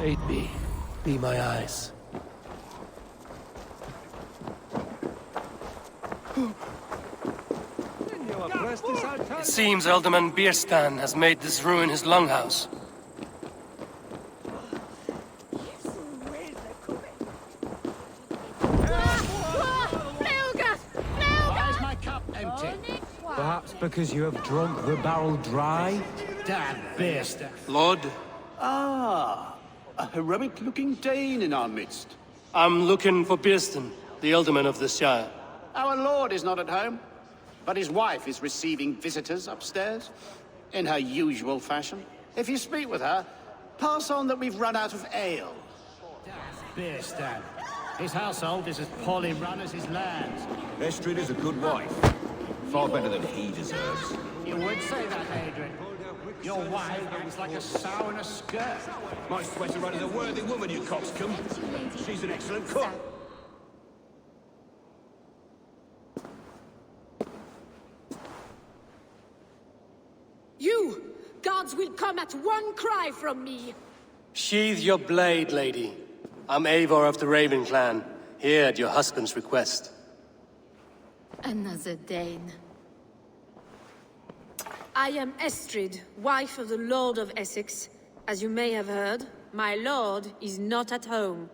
Aid me. Be my eyes. It seems Alderman Bierstan has made this ruin his longhouse. Why is my cup empty? Perhaps because you have drunk the barrel dry? Damn beast. Lord, Ah, a heroic-looking Dane in our midst. I'm looking for Bierstan, the alderman of the Shire. Our lord is not at home, but his wife is receiving visitors upstairs, in her usual fashion. If you speak with her, pass on that we've run out of ale. Beast, Dan. His household is as poorly run as his lands. Estrid is a good wife. Far better than he deserves. You would say that, Adrian. Your wife acts like a sow in a skirt. My sweater run is a worthy woman, you coxcomb. She's an excellent cook. You! Guards will come at one cry from me! Sheathe your blade, lady. I'm Eivor of the Raven clan, here at your husband's request. Another Dane. I am Estrid, wife of the Lord of Essex. As you may have heard, my lord is not at home.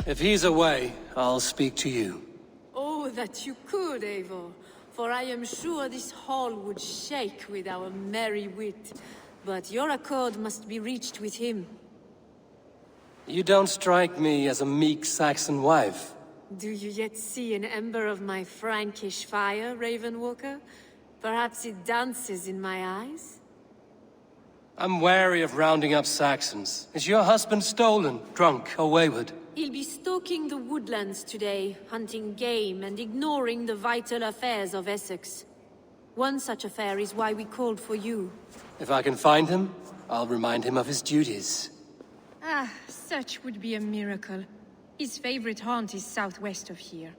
If he's away, I'll speak to you. Oh, that you could, Eivor. For I am sure this hall would shake with our merry wit. But your accord must be reached with him. You don't strike me as a meek Saxon wife. Do you yet see an ember of my Frankish fire, Ravenwalker? Perhaps it dances in my eyes? I'm wary of rounding up Saxons. Is your husband stolen, drunk, or wayward? He'll be stalking the woodlands today, hunting game and ignoring the vital affairs of Essex. One such affair is why we called for you. If I can find him, I'll remind him of his duties. Ah, such would be a miracle. His favorite haunt is southwest of here.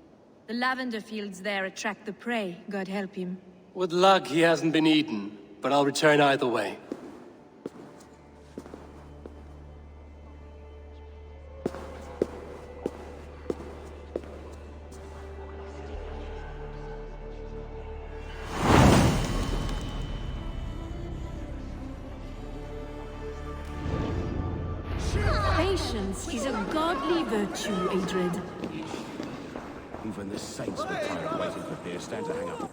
The lavender fields there attract the prey, God help him. With luck, he hasn't been eaten, but I'll return either way. Patience is a godly virtue, Adred. Even the saints were tired of waiting for Bierstan to hang up.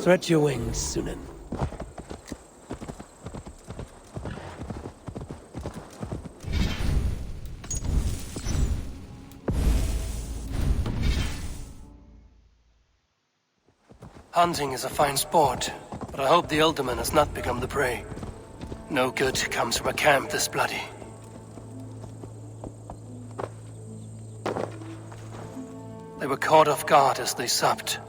Stretch your wings, Sunan. Hunting is a fine sport, but I hope the Alderman has not become the prey. No good comes from a camp this bloody. They were caught off guard as they supped.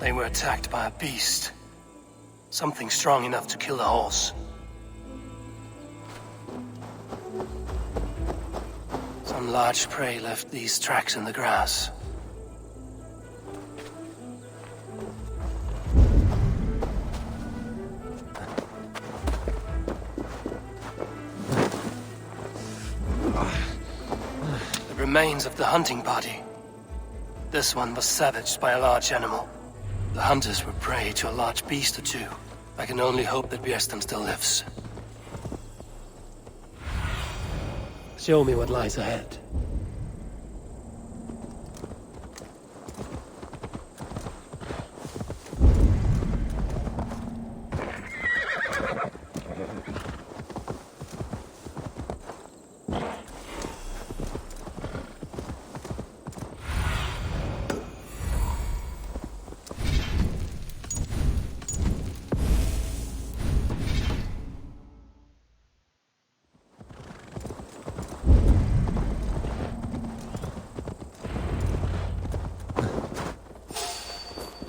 They were attacked by a beast. Something strong enough to kill a horse. Some large prey left these tracks in the grass. The remains of the hunting party. This one was savaged by a large animal. The hunters were prey to a large beast or two. I can only hope that Bjersten still lives. Show me what lies ahead.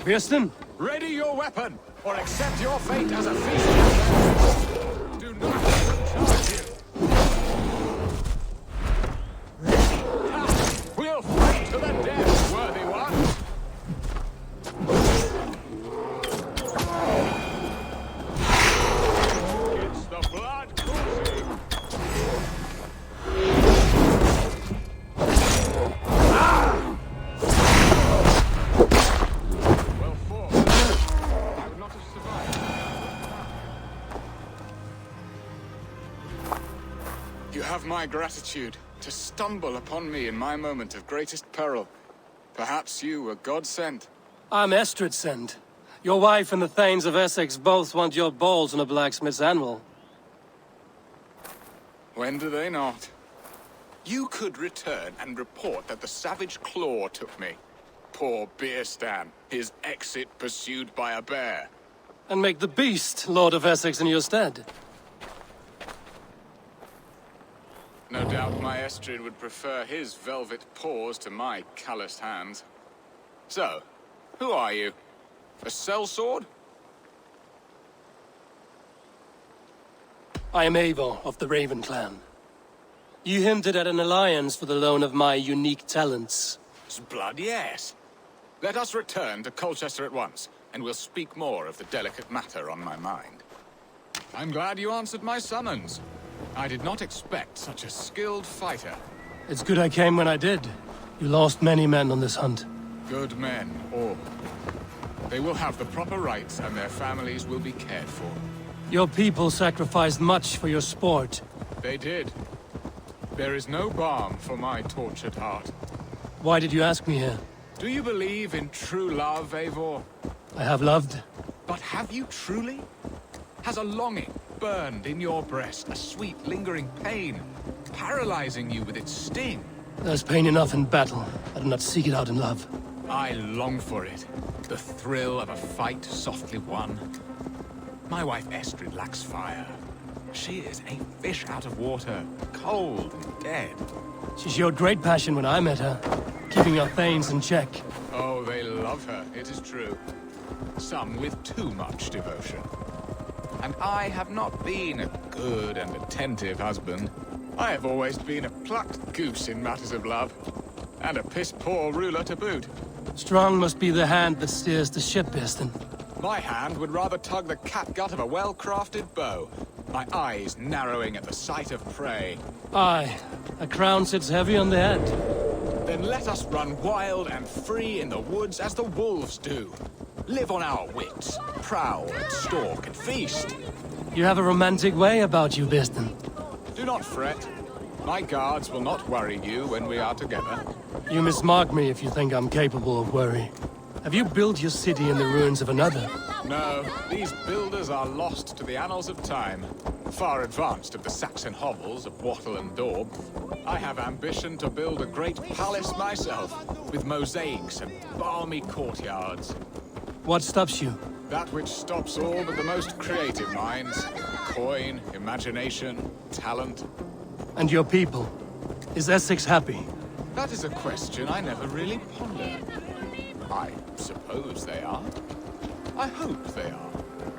Bjersten? Ready your weapon, or accept your fate as a feast. Do not let them charge you. We'll fight to the death, worthy one. It's the blood coursing. Well fought. I would not have survived. You have my gratitude to stumble upon me in my moment of greatest peril. Perhaps you were God-sent. I'm Estrid sent. Your wife and the Thanes of Essex both want your balls on a blacksmith's anvil. When do they not? You could return and report that the savage Claw took me. Poor Bjersten, his exit pursued by a bear. And make the beast Lord of Essex in your stead. No doubt my Estrid would prefer his velvet paws to my calloused hands. So, who are you? A sellsword? I am Eivor of the Raven clan. You hinted at an alliance for the loan of my unique talents. Blood, yes. Let us return to Colchester at once, and we'll speak more of the delicate matter on my mind. I'm glad you answered my summons. I did not expect such a skilled fighter. It's good I came when I did. You lost many men on this hunt. Good men, all. They will have the proper rights, and their families will be cared for. Your people sacrificed much for your sport. They did. There is no balm for my tortured heart. Why did you ask me here? Do you believe in true love, Eivor? I have loved. But have you truly? Has a longing burned in your breast, a sweet, lingering pain, paralyzing you with its sting? There's pain enough in battle. I do not seek it out in love. I long for it. The thrill of a fight softly won. My wife Estrid lacks fire. She is a fish out of water, cold and dead. She showed great passion when I met her, keeping our Thanes in check. Oh, they love her, it is true. Some with too much devotion. And I have not been a good and attentive husband. I have always been a plucked goose in matters of love. And a piss-poor ruler to boot. Strong must be the hand that steers the ship, Bjersten. My hand would rather tug the catgut of a well-crafted bow. My eyes narrowing at the sight of prey. Aye, a crown sits heavy on the head. Then let us run wild and free in the woods as the wolves do. Live on our wits, prowl and stalk and feast. You have a romantic way about you, Bjersten. Do not fret. My guards will not worry you when we are together. You mismark me if you think I'm capable of worry. Have you built your city in the ruins of another? No, these builders are lost to the annals of time. Far advanced of the Saxon hovels of Wattle and Daub. I have ambition to build a great palace myself, with mosaics and balmy courtyards. What stops you? That which stops all but the most creative minds. Coin, imagination, talent. And your people? Is Essex happy? That is a question I never really pondered. I suppose they are. I hope they are.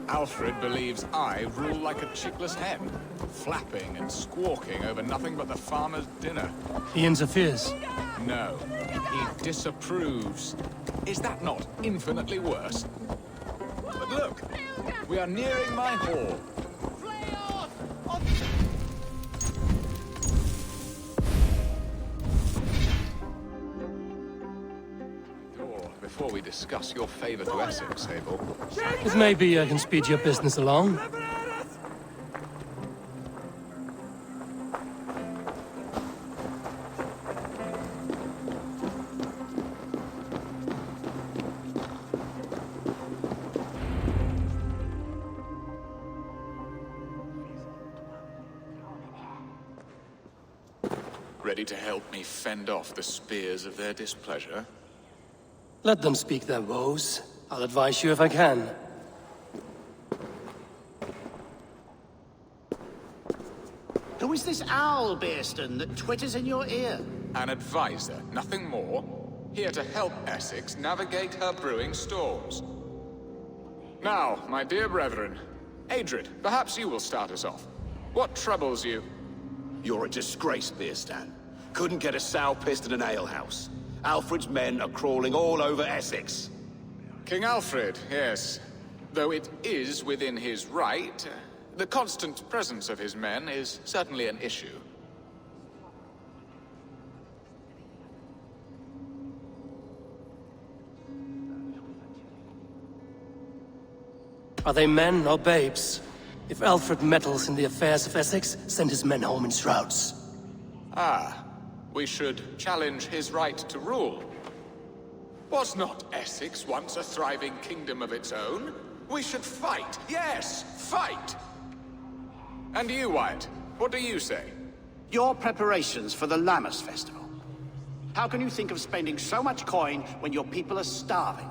Alfred believes I rule like a chickless hen, flapping and squawking over nothing but the farmer's dinner. He interferes. No, he disapproves. Is that not infinitely worse? But look, we are nearing my hall. before we discuss your favor to Essex, Abel. If maybe I can speed your business along. Ready to help me fend off the spears of their displeasure? Let them speak their woes. I'll advise you if I can. Who is this owl, Bearston, that twitters in your ear? An advisor, nothing more. Here to help Essex navigate her brewing storms. Now, my dear brethren, Adrid, perhaps you will start us off. What troubles you? You're a disgrace, Beerstan. Couldn't get a sow pissed in an alehouse. Alfred's men are crawling all over Essex. King Alfred, yes. Though it is within his right, the constant presence of his men is certainly an issue. Are they men or babes? If Alfred meddles in the affairs of Essex, send his men home in shrouds. Ah, we should challenge his right to rule. Was not Essex once a thriving kingdom of its own? We should fight, yes, fight! And you, Wyatt, what do you say? Your preparations for the Lammas Festival. How can you think of spending so much coin when your people are starving?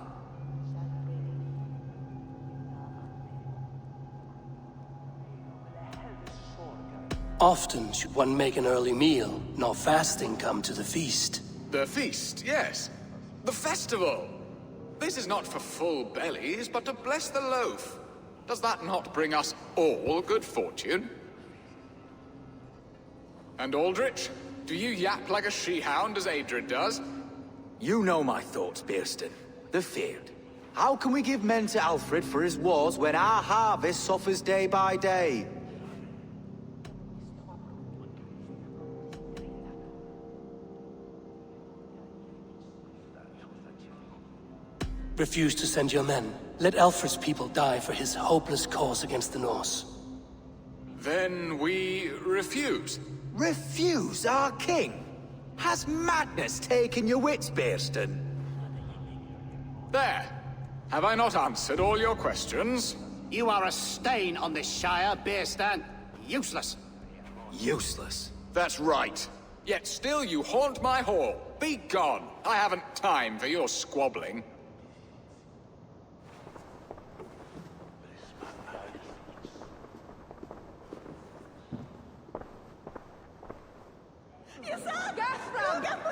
Often should one make an early meal, nor fasting come to the feast. The feast, yes. The festival! This is not for full bellies, but to bless the loaf. Does that not bring us all good fortune? And Aldrich, do you yap like a she-hound as Adrid does? You know my thoughts, Bearston. The feared. How can we give men to Alfred for his wars when our harvest suffers day by day? Refuse to send your men. Let Alfred's people die for his hopeless cause against the Norse. Then we refuse. Refuse our king? Has madness taken your wits, Bearston? There. Have I not answered all your questions? You are a stain on this shire, Bearstan. Useless. Useless. That's right. Yet still you haunt my hall. Be gone. I haven't time for your squabbling.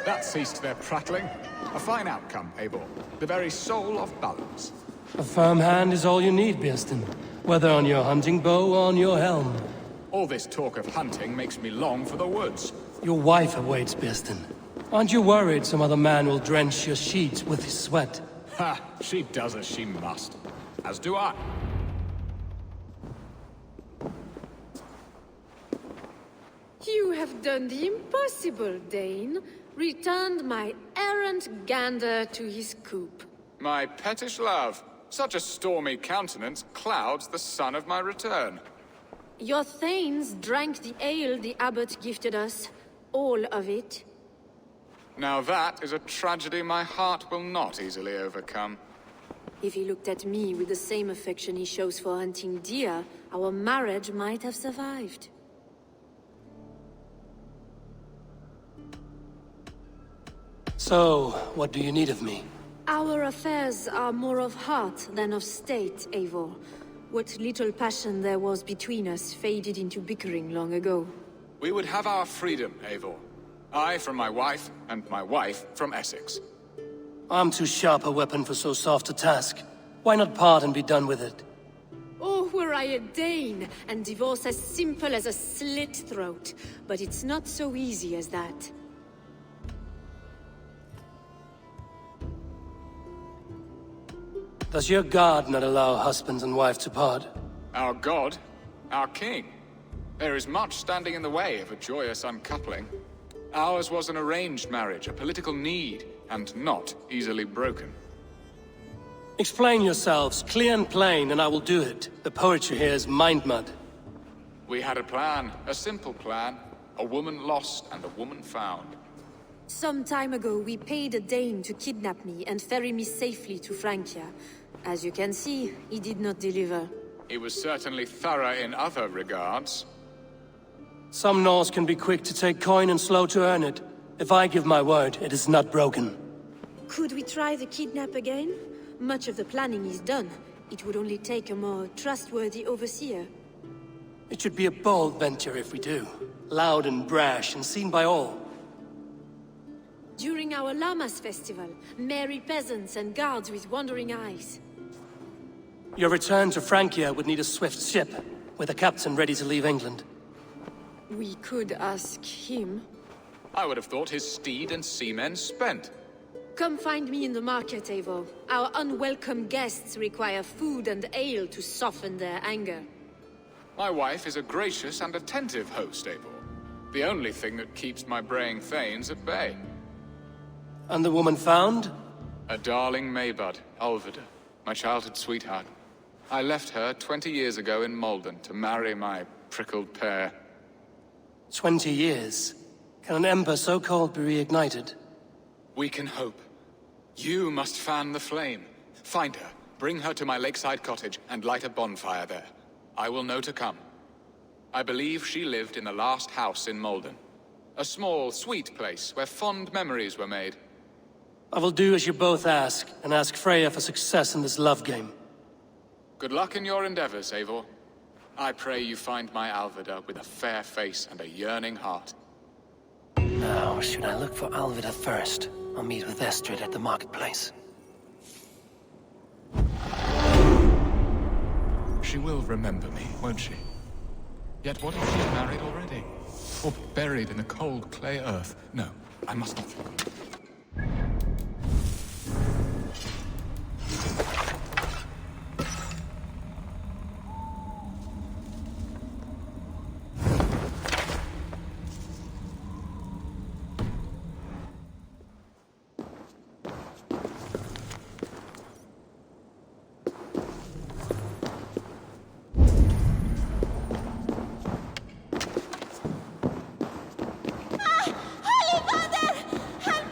That ceased their prattling. A fine outcome, Eivor. The very soul of balance. A firm hand is all you need, Bearston. Whether on your hunting bow or on your helm. All this talk of hunting makes me long for the woods. Your wife awaits, Bearston. Aren't you worried some other man will drench your sheets with his sweat? Ha! She does as she must. As do I. You have done the impossible, Dane. Returned my errant gander to his coop. My pettish love. Such a stormy countenance clouds the sun of my return. Your thanes drank the ale the abbot gifted us. All of it. Now that is a tragedy my heart will not easily overcome. If he looked at me with the same affection he shows for hunting deer, our marriage might have survived. So, what do you need of me? Our affairs are more of heart than of state, Eivor. What little passion there was between us faded into bickering long ago. We would have our freedom, Eivor. I from my wife, and my wife from Essex. I'm too sharp a weapon for so soft a task. Why not part and be done with it? Oh, were I a Dane, and divorce as simple as a slit throat. But it's not so easy as that. Does your god not allow husbands and wife to part? Our god, our king. There is much standing in the way of a joyous uncoupling. Ours was an arranged marriage, a political need, and not easily broken. Explain yourselves, clear and plain, and I will do it. The poetry here is mind mud. We had a plan, a simple plan. A woman lost and a woman found. Some time ago, we paid a Dane to kidnap me and ferry me safely to Francia. As you can see, he did not deliver. He was certainly thorough in other regards. Some Norse can be quick to take coin and slow to earn it. If I give my word, it is not broken. Could we try the kidnap again? Much of the planning is done. It would only take a more trustworthy overseer. It should be a bold venture if we do. Loud and brash and seen by all. During our Llamas festival, merry peasants and guards with wandering eyes. Your return to Francia would need a swift ship, with a captain ready to leave England. We could ask him. I would have thought his steed and seamen spent. Come find me in the market, Eivor. Our unwelcome guests require food and ale to soften their anger. My wife is a gracious and attentive host, Eivor. The only thing that keeps my braying thanes at bay. And the woman found? A darling Maybud, Alvida, my childhood sweetheart. I left her 20 years ago in Malden to marry my prickled pear. 20 years? Can an ember so cold be reignited? We can hope. You must fan the flame. Find her, bring her to my lakeside cottage, and light a bonfire there. I will know to come. I believe she lived in the last house in Malden. A small, sweet place where fond memories were made. I will do as you both ask, and ask Freya for success in this love game. Good luck in your endeavors, Eivor. I pray you find my Alvida with a fair face and a yearning heart. Now, should I look for Alvida first? I'll meet with Estrid at the marketplace. She will remember me, won't she? Yet what if she's married already? Or buried in the cold clay earth? No, I must not think of it. Holy Mother! Have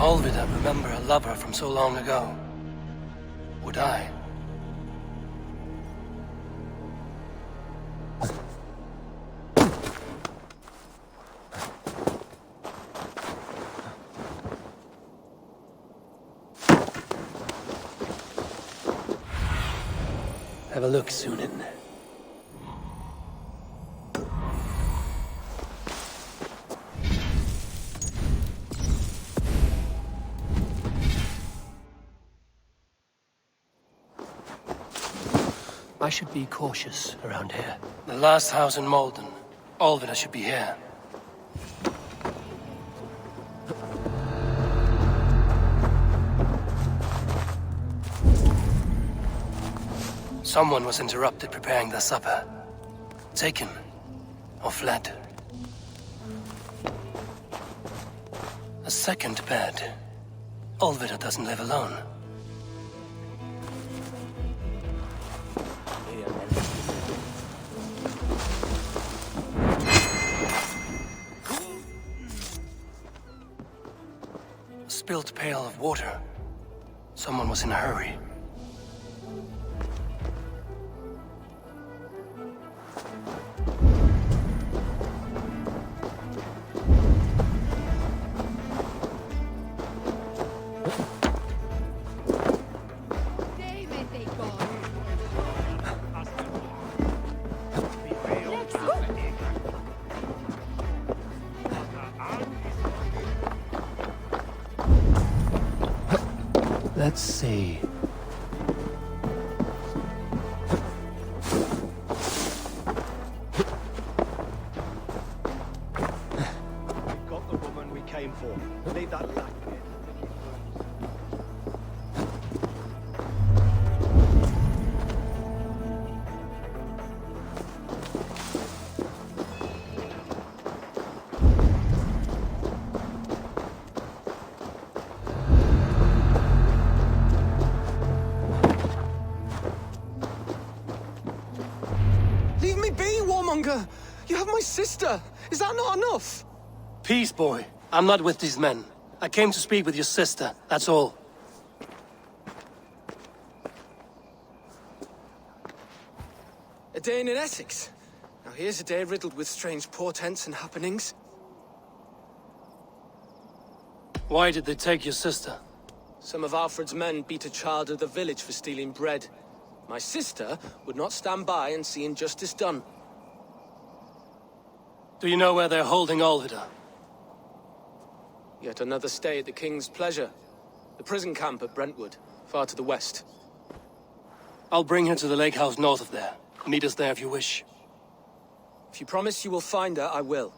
Olvida remember a lover from so long ago? Would I? Have a look, Sunan. I should be cautious around here. The last house in Malden. Olvida should be here. Someone was interrupted preparing their supper. Taken. Or fled. A second bed. Olvida doesn't live alone. A spilled pail of water. Someone was in a hurry. Let's see. Got the woman we came for. Leave that lad here. Leave me be, warmonger! You have my sister! Is that not enough? Peace, boy. I'm not with these men. I came to speak with your sister, that's all. A day in Essex. Now here's a day riddled with strange portents and happenings. Why did they take your sister? Some of Alfred's men beat a child of the village for stealing bread. My sister would not stand by and see injustice done. Do you know where they're holding Olvida? Yet another stay at the King's pleasure. The prison camp at Brentwood, far to the west. I'll bring her to the lake house north of there. Meet us there if you wish. If you promise you will find her, I will.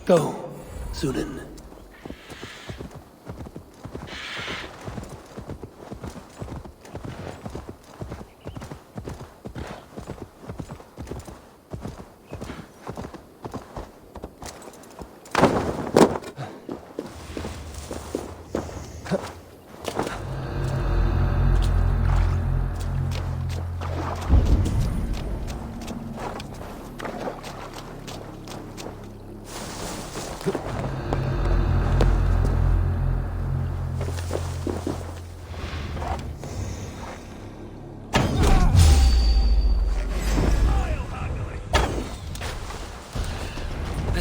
Go, Sunan.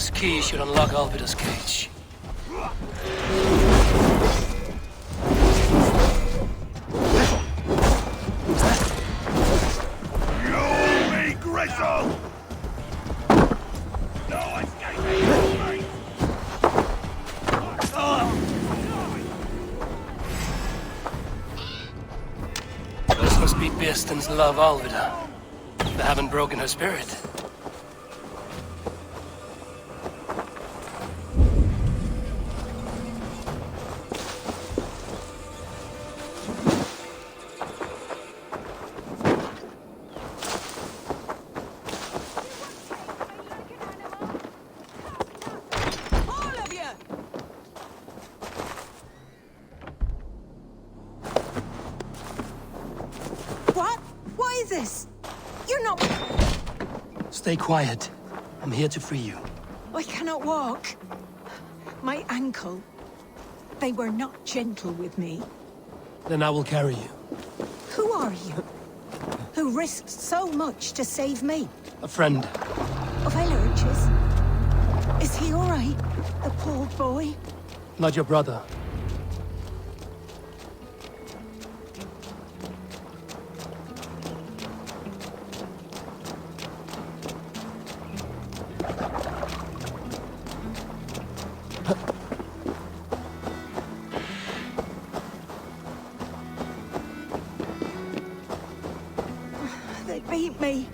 This key should unlock Alvida's cage. This must be Birsten's love, Alvida. They haven't broken her spirit. Stay quiet. I'm here to free you. I cannot walk. My ankle. They were not gentle with me. Then I will carry you. Who are you? Who risked so much to save me? A friend. Of Ellerch's? Is he all right? The poor boy? Not your brother. They beat me.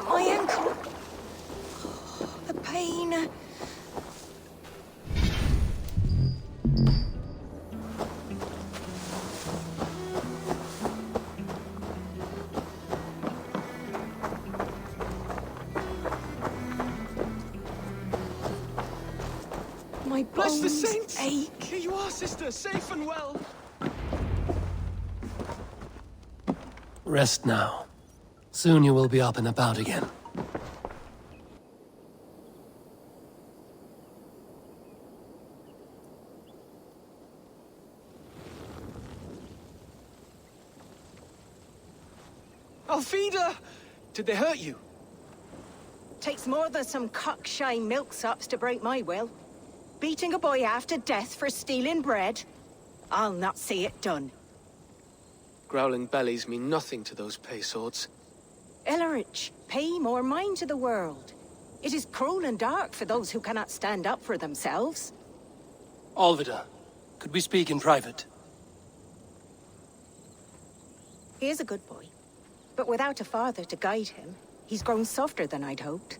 My ankle. The pain. My Bless the bones saints! ache. Here you are, sister, safe and well. Rest now. Soon you will be up and about again. Alfida! Did they hurt you? Takes more than some cockshy milksops to break my will. Beating a boy half to death for stealing bread? I'll not see it done. Growling bellies mean nothing to those pay swords. Ellerich, pay more mind to the world. It is cruel and dark for those who cannot stand up for themselves. Alvida, could we speak in private? He is a good boy, but without a father to guide him, he's grown softer than I'd hoped.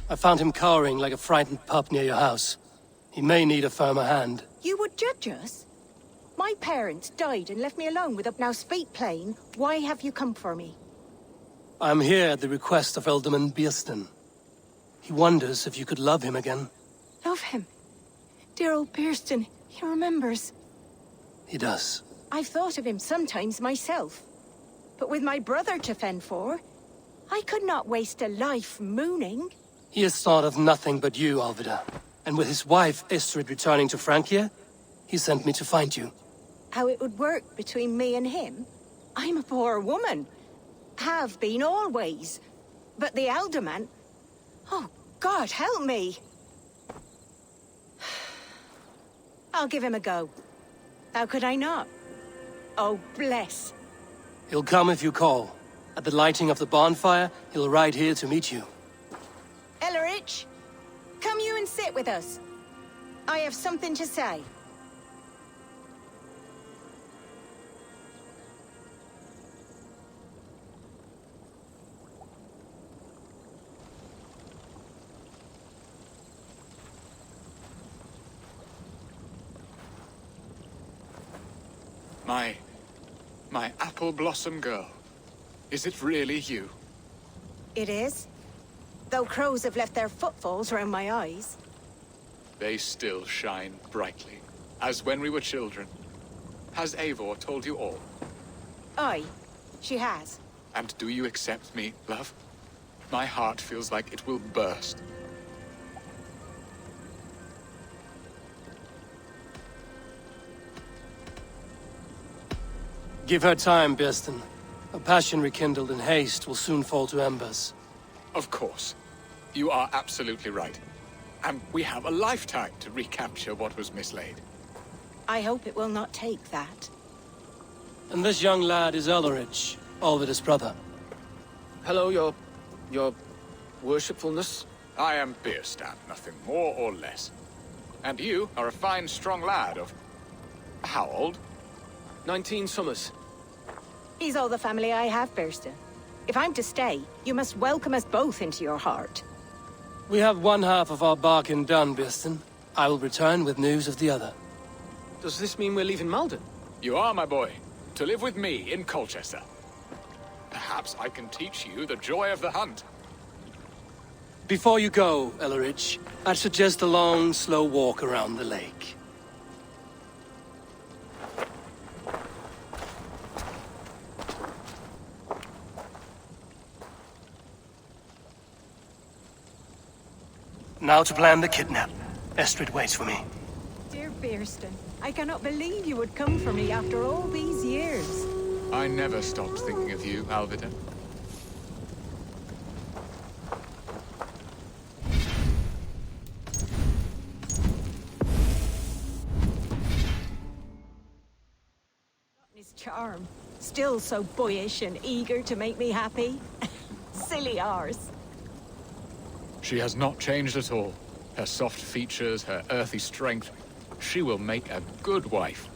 I found him cowering like a frightened pup near your house. He may need a firmer hand. You would judge us? My parents died and left me alone with a... Now speak plain, why have you come for me? I'm here at the request of Alderman Birsten. He wonders if you could love him again. Love him? Dear old Birsten, he remembers. He does. I've thought of him sometimes myself. But with my brother to fend for, I could not waste a life mooning. He has thought of nothing but you, Alvida. And with his wife, Estrid, returning to Francia, he sent me to find you. How it would work between me and him? I'm a poor woman. Have been always. But the alderman... Oh, God, help me! I'll give him a go. How could I not? Oh, bless. He'll come if you call. At the lighting of the bonfire, he'll ride here to meet you. Ellerich, come you and sit with us. I have something to say. My apple blossom girl. Is it really you? It is. Though crows have left their footfalls around my eyes. They still shine brightly, as when we were children. Has Eivor told you all? Aye, she has. And do you accept me, love? My heart feels like it will burst. Give her time, Birston. A passion rekindled in haste will soon fall to embers. Of course. You are absolutely right. And we have a lifetime to recapture what was mislaid. I hope it will not take that. And this young lad is Elleridge, Olvid's brother. Hello, your worshipfulness. I am Birstan, nothing more or less. And you are a fine, strong lad of... how old? 19 summers. He's all the family I have, Birston. If I'm to stay, you must welcome us both into your heart. We have one half of our bargain done, Birston. I will return with news of the other. Does this mean we're leaving Malden? You are, my boy. To live with me in Colchester. Perhaps I can teach you the joy of the hunt. Before you go, Elleridge, I'd suggest a long, slow walk around the lake. Now to plan the kidnap. Estrid waits for me. Dear Birston, I cannot believe you would come for me after all these years. I never stopped thinking of you, Alvida. His charm. Still so boyish and eager to make me happy. Silly ours. She has not changed at all. Her soft features, her earthy strength. She will make a good wife.